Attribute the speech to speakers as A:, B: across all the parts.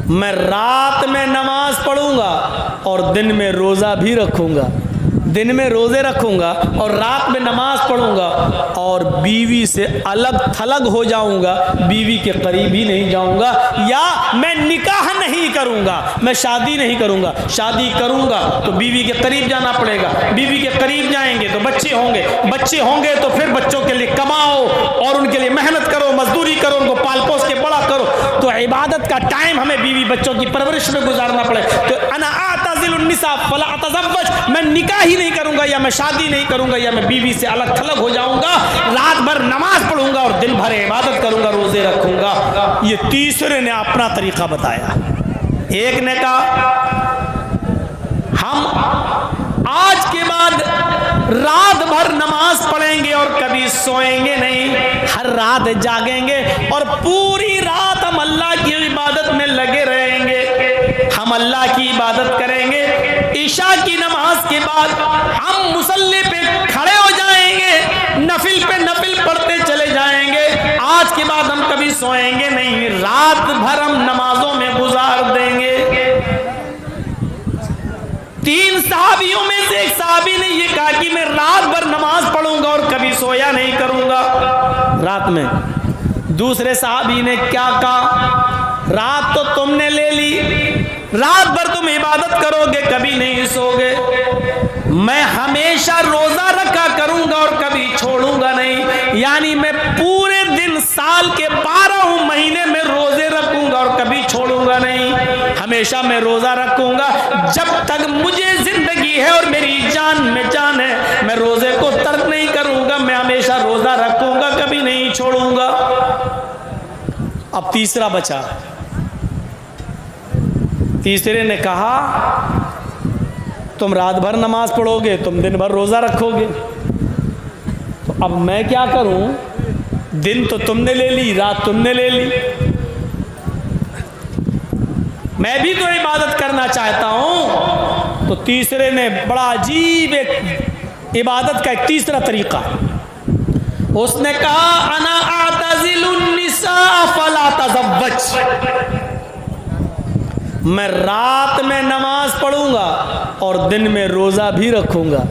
A: میں رات میں نماز پڑھوں گا اور دن میں روزہ بھی رکھوں گا، دن میں روزے رکھوں گا اور رات میں نماز پڑھوں گا، اور بیوی سے الگ تھلگ ہو جاؤں گا، بیوی کے قریب ہی نہیں جاؤں گا، یا میں نکاح نہیں کروں گا، میں شادی نہیں کروں گا، شادی کروں گا تو بیوی کے قریب جانا پڑے گا، بیوی کے قریب جائیں گے تو بچے ہوں گے، بچے ہوں گے تو پھر بچوں کے لیے کماؤ اور ان کے لیے محنت کرو، مزدوری کرو، ان کو پال پوس کے بڑا کرو، تو عبادت کا ٹائم ہمیں بیوی بچوں کی پرورش میں گزارنا پڑے۔ تو انا اعتزل النساء فلا اتزوج، میں نکاح ہی نہیں کروں گا، یا میں شادی نہیں کروں گا، یا میں بیوی سے الگ تھلگ ہو جاؤں گا، رات بھر نماز پڑھوں گا اور دن بھر عبادت کروں گا، روزے رکھوں گا۔ یہ تیسرے نے اپنا طریقہ بتایا۔ ایک نے کہا ہم آج کے بعد رات بھر نماز پڑھیں گے اور کبھی سوئیں گے نہیں، ہر رات جاگیں گے اور پوری رات ہم اللہ کی عبادت میں لگے رہیں گے، ہم اللہ کی عبادت کریں گے، عشاء کی نماز کے بعد ہم مصلی پہ کھڑے ہو جائیں گے، نفل پہ نفل پڑھتے چلے جائیں گے، آج کے بعد ہم کبھی سوئیں گے نہیں، رات بھر ہم نمازوں میں گزار دیں گے۔ تین صحابیوں میں سے ایک صحابی نے یہ کہا کہ میں رات بھر نماز پڑھوں گا اور کبھی سویا نہیں کروں گا رات میں۔ دوسرے صحابی نے کیا کہا، رات تو تم نے لے لی، رات بھر تم عبادت کرو گے، کبھی نہیں سو گے، میں ہمیشہ روزہ رکھا کروں گا اور کبھی چھوڑوں گا نہیں، یعنی میں پورے دن سال کے 12 مہینے میں روزے رکھوں گا اور کبھی چھوڑوں گا نہیں، ہمیشہ میں روزہ رکھوں گا جب تک مجھے زندگی ہے اور میری جان میں جان ہے، میں روزے کو ترک نہیں کروں گا، میں ہمیشہ روزہ رکھوں گا، کبھی نہیں چھوڑوں گا۔ اب تیسرا بچا، تیسرے نے کہا تم رات بھر نماز پڑھو گے، تم دن بھر روزہ رکھو گے، تو اب میں کیا کروں، دن تو تم نے لے لی، رات تم نے لے لی، میں بھی تو عبادت کرنا چاہتا ہوں۔ تو تیسرے نے بڑا عجیب ایک عبادت کا ایک تیسرا طریقہ، اس نے کہا انا اعتزل النساء فلا تزوج، میں رات میں نماز پڑھوں گا اور دن میں روزہ بھی رکھوں گا،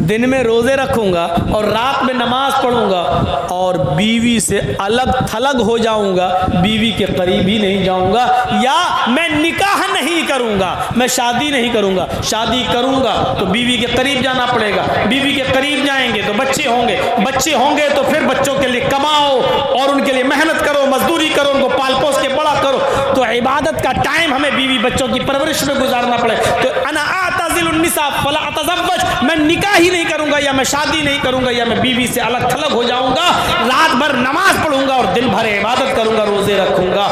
A: دن میں روزے رکھوں گا اور رات میں نماز پڑھوں گا، اور بیوی سے الگ تھلگ ہو جاؤں گا، بیوی کے قریب ہی نہیں جاؤں گا، یا میں نکاح نہیں کروں گا، میں شادی نہیں کروں گا، شادی کروں گا تو بیوی کے قریب جانا پڑے گا، بیوی کے قریب جائیں گے تو بچے ہوں گے، بچے ہوں گے تو پھر بچوں کے لیے کماؤ اور ان کے لیے محنت کرو، مزدوری کرو، ان کو پال پوس کے بڑا کرو، تو عبادت کا ٹائم ہمیں بیوی بچوں کی پرورش میں گزارنا پڑے۔ تو انا اعتزل النساء فلا اتزوج، میں نکاح ہی نہیں کروں گا، یا میں شادی نہیں کروں گا، یا میں بیوی سے الگ تھلگ ہو جاؤں گا، رات بھر نماز پڑھوں گا اور دن بھر عبادت کروں گا، روزے رکھوں گا۔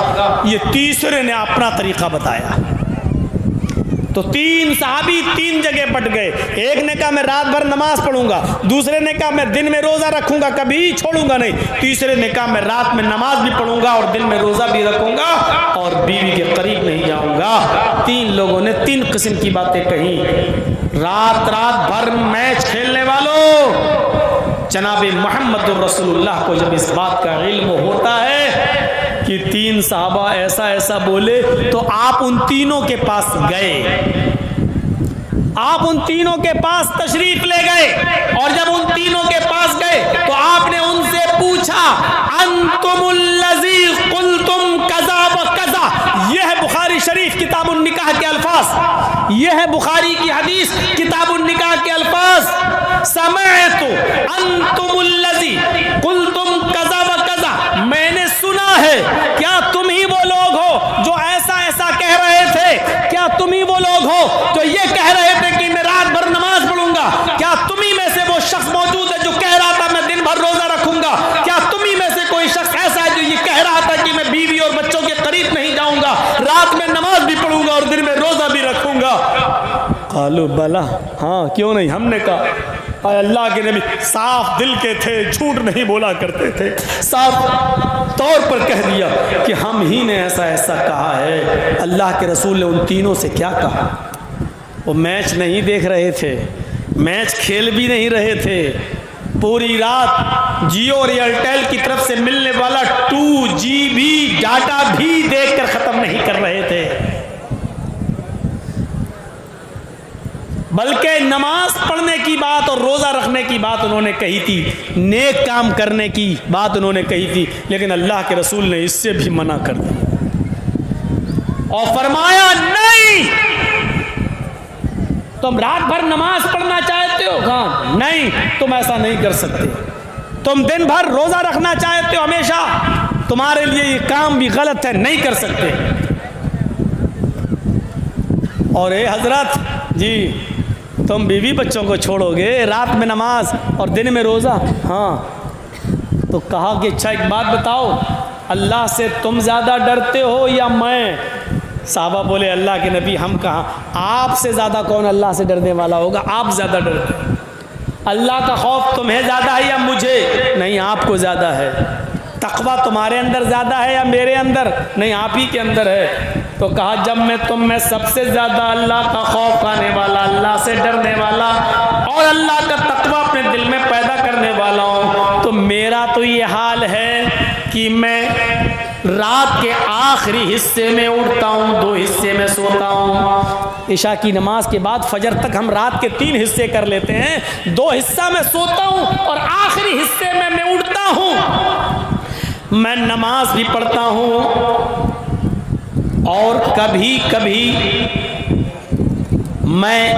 A: یہ تیسرے نے اپنا طریقہ بتایا۔ تو تین صحابی تین جگہ بٹ گئے، ایک نے کہا میں رات بھر نماز پڑھوں گا، دوسرے نے کہا میں دن میں روزہ رکھوں گا، کبھی چھوڑوں گا نہیں، تیسرے نے کہا میں رات میں نماز بھی پڑھوں گا اور دن میں روزہ بھی رکھوں گا اور بیوی کے قریب نہیں جاؤں گا۔ تین لوگوں نے تین قسم کی باتیں کہیں۔ رات بھر میچ کھیلنے والوں، جناب محمد الرسول اللہ کو جب اس بات کا علم ہوتا ہے کہ تین صحابہ ایسا ایسا بولے، تو آپ ان تینوں کے پاس گئے، آپ ان تینوں کے پاس تشریف لے گئے، اور جب ان تینوں کے پاس گئے تو آپ نے ان سے پوچھا انتم الذی قلتم کذا و کذا، یہ ہے بخاری شریف کتاب النکاح کے الفاظ، یہ ہے بخاری کی حدیث کتاب النکاح کے الفاظ، سمعت انتم الذی قلتم کذا و کذا، میں نے سنا ہے، کیا تم ہی وہ لوگ ہو جو ایسا ایسا کہہ رہے تھے، کیا تم ہی وہ لوگ ہو جو یہ کہہ رہے تھے کہ میں رات بھر نماز پڑھوں گا، کیا تم ہی میں سے وہ شخص موجود ہے جو کہہ رہا تھا میں دن بھر روزہ رکھوں گا، کیا تم ہی میں سے کوئی شخص ایسا ہے جو یہ کہہ رہا تھا کہ میں بیوی اور بچوں کے قریب نہیں جاؤں گا، رات میں نماز بھی پڑھوں گا اور دن میں روزہ بھی رکھوں گا؟ قالوا بلا، ہاں کیوں نہیں، ہم نے کہا۔ اے اللہ کے نبی صاف دل کے تھے، جھوٹ نہیں بولا کرتے تھے، صاف طور پر کہہ دیا کہ ہم ہی نے ایسا ایسا کہا ہے۔ اللہ کے رسول نے ان تینوں سے کیا کہا؟ وہ میچ نہیں دیکھ رہے تھے، میچ کھیل بھی نہیں رہے تھے، پوری رات جیو اور ایئرٹیل کی طرف سے ملنے والا 2 GB ڈاٹا بھی دیکھ کر ختم نہیں کر رہے تھے۔ بلکہ نماز پڑھنے کی بات اور روزہ رکھنے کی بات انہوں نے کہی تھی، نیک کام کرنے کی بات انہوں نے کہی تھی، لیکن اللہ کے رسول نے اس سے بھی منع کر دیا اور فرمایا نہیں، تم رات بھر نماز پڑھنا چاہتے ہو، کہاں نہیں، تم ایسا نہیں کر سکتے، تم دن بھر روزہ رکھنا چاہتے ہو ہمیشہ، تمہارے لیے یہ کام بھی غلط ہے، نہیں کر سکتے۔ اور اے حضرت جی، تم بیوی بچوں کو چھوڑو گے، رات میں نماز اور دن میں روزہ؟ ہاں۔ تو کہا کہ اچھا ایک بات بتاؤ، اللہ سے تم زیادہ ڈرتے ہو یا میں؟ صحابہ بولے اللہ کے نبی ہم کہاں، آپ سے زیادہ کون اللہ سے ڈرنے والا ہوگا، آپ زیادہ ڈرتے ہیں۔ اللہ کا خوف تمہیں زیادہ ہے یا مجھے؟ نہیں، آپ کو زیادہ ہے۔ تقویٰ تمہارے اندر زیادہ ہے یا میرے اندر؟ نہیں، آپ ہی کے اندر ہے۔ تو کہا جب میں تم میں سب سے زیادہ اللہ کا خوف کھانے والا، اللہ سے ڈرنے والا اور اللہ کا تقویٰ اپنے دل میں پیدا کرنے والا ہوں، تو میرا تو یہ حال ہے کہ میں رات کے آخری حصے میں اٹھتا ہوں، 2 حصے میں سوتا ہوں۔ عشاء کی نماز کے بعد فجر تک ہم رات کے 3 حصے کر لیتے ہیں، 2 حصہ میں سوتا ہوں اور آخری حصے میں اٹھتا ہوں، میں نماز بھی پڑھتا ہوں، اور کبھی کبھی میں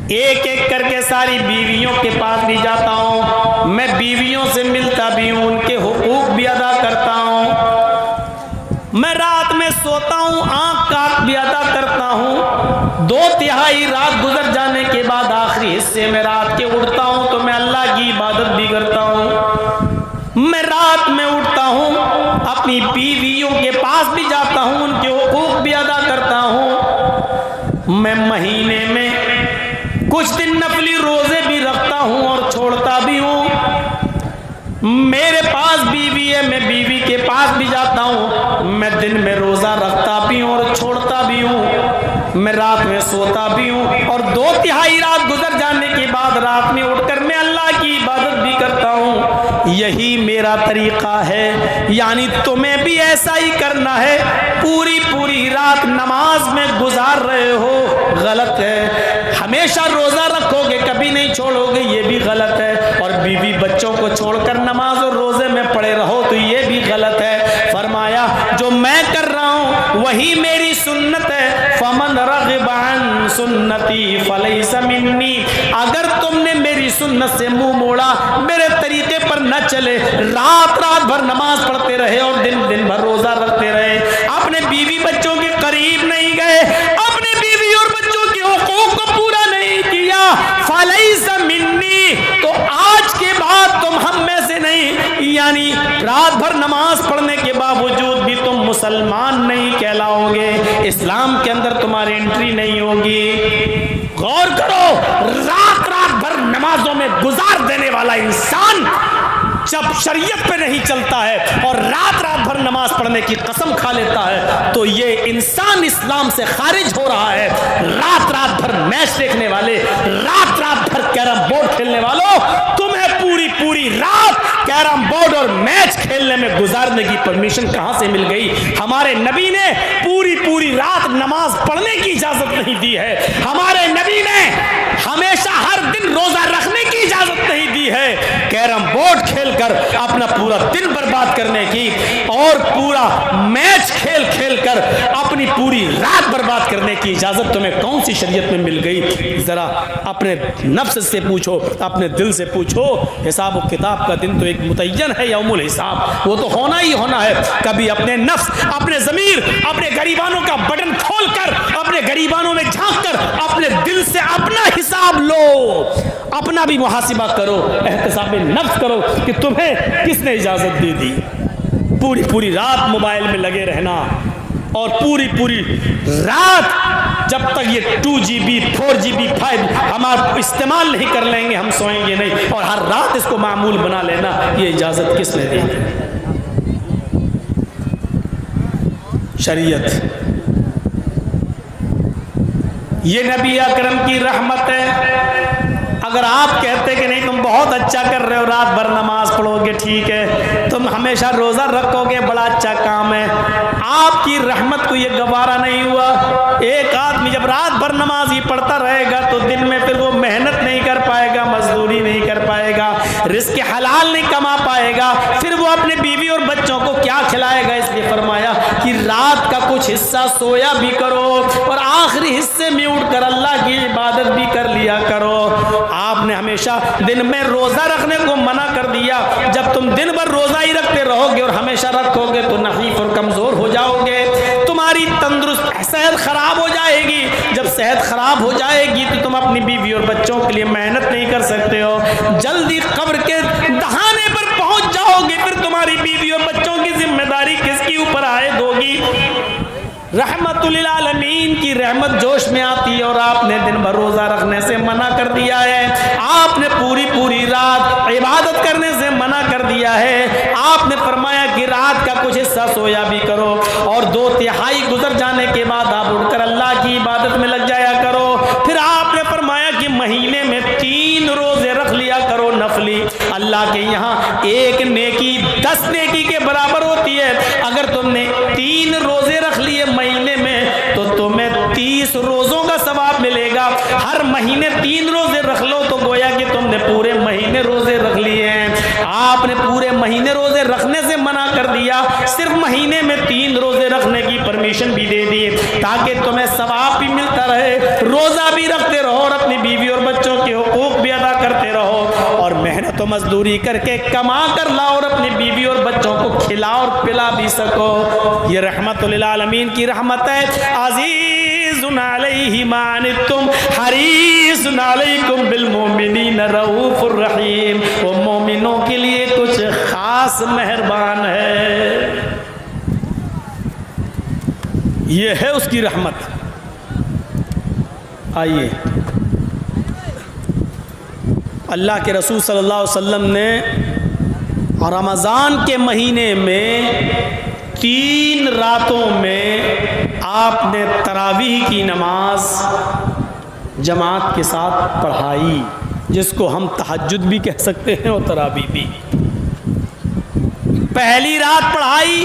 A: ایک ایک کر کے ساری بیویوں کے پاس بھی جاتا ہوں، میں بیویوں سے ملتا بھی ہوں، ان کے حقوق بھی ادا کرتا ہوں، میں رات میں سوتا ہوں، آنکھ کاٹ بھی ادا کرتا ہوں، 2/3 رات گزر جانے کے بعد آخری حصے میں رات کے اٹھتا ہوں تو میں اللہ کی عبادت بھی کرتا ہوں، میں رات میں اٹھتا ہوں، اپنی بیویوں کے پاس بھی جاتا ہوں، ان کے حقوق بھی ادا کرتا ہوں، میں مہینے میں کچھ دن نفلی روزے بھی رکھتا ہوں اور چھوڑتا بھی ہوں، میرے پاس بیوی ہے، میں بیوی کے پاس بھی جاتا ہوں، میں دن میں روزہ رکھتا بھی ہوں اور چھوڑتا بھی ہوں، میں رات میں سوتا بھی ہوں، اور 2/3 رات گزر جانے کے بعد رات میں اٹھ کر میں اللہ کی عبادت بھی کرتا ہوں۔ یہی میرا طریقہ ہے، یعنی تمہیں بھی ایسا ہی کرنا ہے، پوری رات نماز میں گزار رہے ہو، غلط ہے، ہمیشہ روزہ رکھو گے کبھی نہیں چھوڑو گے، یہ بھی غلط ہے، اور بیوی بچوں کو چھوڑ کر نماز اور روزے میں پڑے رہو تو یہ بھی غلط ہے۔ فرمایا جو میں کر رہا ہوں وہی میری سنت ہے، فمن رغب عن سنتی فلیس منی، اگر تم نے میری سنت سے منہ موڑا، میرے طریقے پر نہ چلے، رات بھر نماز پڑھتے رہے اور دن بھر روزہ رکھتے رہے، اپنے بیوی بچوں کے قریب نہیں گئے، اپنے بیوی اور بچوں کے حقوق کو پورا نہیں کیا، فلیس منی، تو آج کے بعد تم ہم میں سے نہیں، یعنی رات بھر نماز پڑھنے کے باوجود بھی تم مسلمان نہیں کہلاؤ گے، اسلام کے اندر تمہاری انٹری نہیں ہوگی۔ غور کرو، رات بھر نمازوں میں گزار دینے والا انسان جب شریعت پہ نہیں چلتا ہے اور رات بھر نماز پڑھنے کی قسم کھا لیتا ہے تو یہ انسان اسلام سے خارج ہو رہا ہے۔ رات بھر میچ دیکھنے والے، رات بھر کیرم بورڈ کھیلنے والوں، تمہیں پوری رات کیرم بورڈ اور میچ کھیلنے میں گزارنے کی پرمیشن کہاں سے مل گئی؟ ہمارے نبی نے پوری رات نماز پڑھنے کی اجازت نہیں دی ہے، ہمارے نبی نے ہمیشہ ہر دن روزہ رکھنے کی اجازت نہیں دی ہے، کیرم بورڈ کھیل کر اپنا پورا دن برباد کرنے کی اور پورا میچ کھیل کر اپنی پوری رات برباد کرنے کی اجازت تمہیں کون سی شریعت میں مل گئی؟ ذرا اپنے نفس سے پوچھو، اپنے دل سے پوچھو۔ حساب و کتاب کا دن تو ایک متعین ہے، یوم الحساب، وہ تو ہونا ہی ہونا ہے۔ کبھی اپنے نفس، اپنے ضمیر، اپنے گریبانوں کا بٹن کھول کر، اپنے گریبانوں میں جھانک کر اپنے دل سے اپنا حساب لو، اپنا بھی محاسبہ کرو، احتساب نفس کرو کہ تمہیں کس نے اجازت دے دی پوری رات موبائل میں لگے رہنا، اور پوری رات جب تک یہ 2GB 4GB 5 ہم آپ استعمال نہیں کر لیں گے ہم سوئیں گے نہیں، اور ہر رات اس کو معمول بنا لینا، یہ اجازت کس نے دی؟ شریعت۔ یہ نبی اکرم کی رحمت ہے۔ اگر آپ کہتے کہ نہیں تم بہت اچھا کر رہے ہو، رات بھر نماز پڑھو گے ٹھیک ہے، تم ہمیشہ روزہ رکھو گے بڑا اچھا کام ہے، آپ کی رحمت کو یہ گوارا نہیں ہوا ایک آدمی جب رات بھر نماز ہی پڑھتا رہے گا تو دن میں پھر وہ محنت نہیں کر پائے گا، مزدوری نہیں کر پائے گا، رزق حلال نہیں کما پائے گا، پھر وہ اپنے بیوی اور بچوں کو کیا کھلائے گا؟ اس لیے فرمایا کہ رات کا کچھ حصہ سویا بھی کرو اور آخری حصے میں اٹھ کر اللہ کی عبادت بھی کر لیا کرو۔ آپ نے ہمیشہ دن میں روزہ رکھنے کو منع کر دیا۔ جب تم دن بھر روزہ ہی رکھتے رہو گے اور ہمیشہ رکھو گے تو نحیف اور کمزور ہو جاؤ گے، تمہاری تندرست صحت خراب ہو جائے گی۔ جب صحت خراب ہو جائے گی تو تم اپنی بیوی اور بچوں کے لیے محنت نہیں کر سکتے ہو، جلدی قبر کے دہانے پر پہنچ جاؤ گے، پھر تمہاری بیوی اور بچوں کی ذمہ داری کس کی اوپر عائد ہوگی؟ رحمت للعالمین کی رحمت جوش میں آتی ہے اور آپ نے دن بھر روزہ رکھنے سے منع کر دیا ہے، آپ نے پوری رات عبادت کرنے سے منع کر دیا ہے۔ آپ نے فرمایا کہ رات کا کچھ حصہ سویا بھی کرو اور 2/3 گزر جانے کے بعد آپ اٹھ کر اللہ کی عبادت میں لگ جایا کرو۔ پھر آپ نے فرمایا کہ مہینے میں 3 روزے رکھ لیا کرو نفلی، اللہ کے یہاں ایک نیکی 10 نیکی کے برابر ہوتی ہے۔ اگر تم نے 3 روزے رکھ لیے مہینے میں تو تمہیں 30 روزوں کا ثواب ملے گا۔ ہر مہینے 3 روزے رکھ لو تو گویا کہ تم نے پورے مہینے روزے رکھ لیے ہیں۔ آپ نے پورے مہینے روزے رکھنے سے منع کر دیا، صرف مہینے میں 3 روزے رکھنے کی پرمیشن بھی دے دی تاکہ تمہیں ثواب بھی ملتا رہے، روزہ بھی رکھتے رہو اور اپنی بیوی اور بچوں کے حقوق بھی ادا کرتے رہو اور محنت و مزدوری کر کے کما کر لاؤ اور اپنی بیوی اور بچوں کو کھلا اور پلا بھی سکو۔ یہ رحمت للعالمین کی رحمت ہے۔ عزیز علیہ ما عنتم حریص علیکم بالمؤمنین رؤوف الرحیم، وہ مومنوں کے لیے کچھ خاص مہربان ہے۔ یہ ہے اس کی رحمت۔ آئیے، اللہ کے رسول صلی اللہ علیہ وسلم نے رمضان کے مہینے میں 3 راتوں میں آپ نے تراویح کی نماز جماعت کے ساتھ پڑھائی، جس کو ہم تہجد بھی کہہ سکتے ہیں اور تراویح بھی۔ پہلی رات پڑھائی،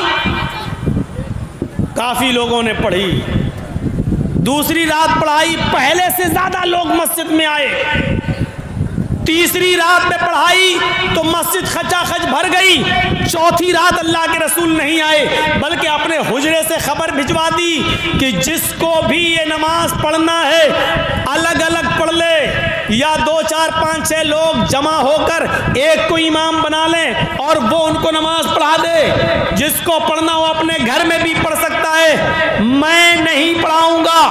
A: کافی لوگوں نے پڑھی۔ دوسری رات پڑھائی، پہلے سے زیادہ لوگ مسجد میں آئے۔ تیسری رات میں پڑھائی تو مسجد خچا خچ بھر گئی۔ چوتھی رات اللہ کے رسول نہیں آئے بلکہ اپنے حجرے سے خبر بھجوا دی کہ جس کو بھی یہ نماز پڑھنا ہے الگ الگ پڑھ لے، یا 2 4 5 6 لوگ جمع ہو کر ایک کو امام بنا لیں اور وہ ان کو نماز پڑھا دے۔ جس کو پڑھنا ہو اپنے گھر میں بھی پڑھ سکتا ہے، میں نہیں پڑھاؤں گا۔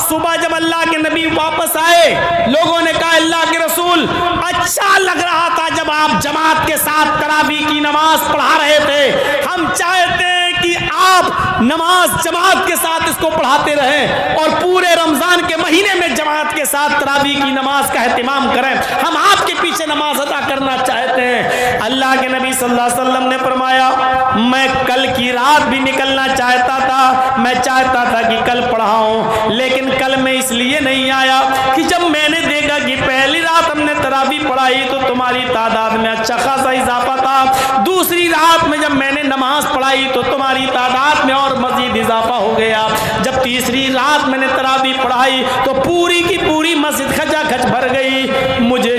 A: صبح جب اللہ کے نبی واپس آئے، لوگوں نے کہا اللہ کے رسول اچھا لگ رہا تھا جب آپ جماعت کے ساتھ تراویح کی نماز پڑھا رہے تھے، ہم چاہتے ہیں کہ آپ نماز جماعت کے ساتھ اس کو پڑھاتے رہیں اور پورے رمضان کے مہینے میں جماعت کے ساتھ تراویح کی نماز کا اہتمام کریں، ہم آپ کے پیچھے نماز ادا کرنا چاہتے ہیں۔ اللہ کے نبی صلی اللہ علیہ وسلم نے فرمایا میں کل کی رات بھی نکلنا چاہتا تھا، میں چاہتا تھا کہ کل پڑھاؤں، لیکن کل میں اس لیے نہیں آیا کہ جب میں نے دیکھا کہ پہلی رات ہم نے تراویح پڑھائی تو تمہاری تعداد میں اچھا خاصا اضافہ تھا، دوسری رات میں جب میں نے نماز پڑھائی تو تمہاری تعداد میں اور مزید اضافہ ہو گیا، جب تیسری رات میں نے تراویح پڑھائی تو پوری کی پوری مسجد کھچا کھچ بھر گئی۔ مجھے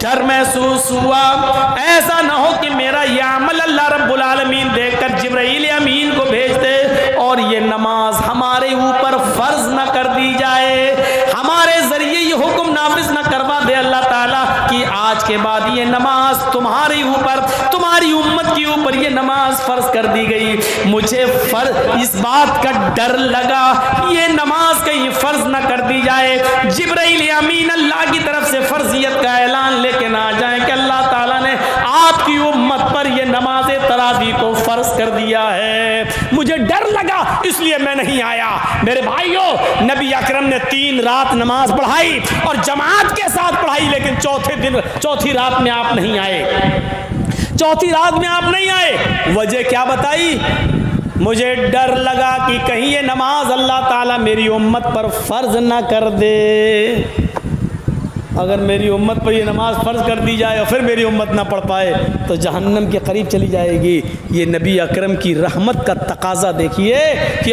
A: ڈر محسوس ہوا ایسا نہ ہو کہ میرا یہ عمل اللہ رب العالمین دیکھ کر جبرائیل امین کو بھیج دے اور یہ نماز ہمارے اوپر فرض نہ کر دی جائے، ہمارے ذریعے یہ حکم نافذ نہ کروا دے اللہ تعالیٰ کہ آج کے بعد یہ نماز تمہارے اوپر، تمہاری امت کے اوپر یہ نماز فرض کر دی گئی۔ مجھے اس بات کا ڈر لگا یہ نماز کہیں فرض نہ کر دی جائے، جبرائیل امین اللہ کی طرف سے فرضیت کا اعلان لے کے نہ آ جائیں کہ اللہ تعالیٰ نے آپ کی امت پر یہ نماز تراویح کو فرض کر دیا ہے۔ مجھے ڈر لگا اس لیے میں نہیں آیا۔ میرے بھائیوں، نبی اکرم نے 3 رات نماز پڑھائی اور جماعت کے ساتھ پڑھائی، لیکن چوتھی رات میں آپ نہیں آئے، چوتھی رات میں آپ نہیں آئے۔ وجہ کیا بتائی؟ مجھے ڈر لگا کہ کہیں یہ نماز اللہ تعالیٰ میری امت پر فرض نہ کر دے، اگر میری امت پر یہ نماز فرض کر دی جائے اور پھر میری امت نہ پڑھ پائے تو جہنم کے قریب چلی جائے گی۔ یہ نبی اکرم کی رحمت کا تقاضا دیکھیے کہ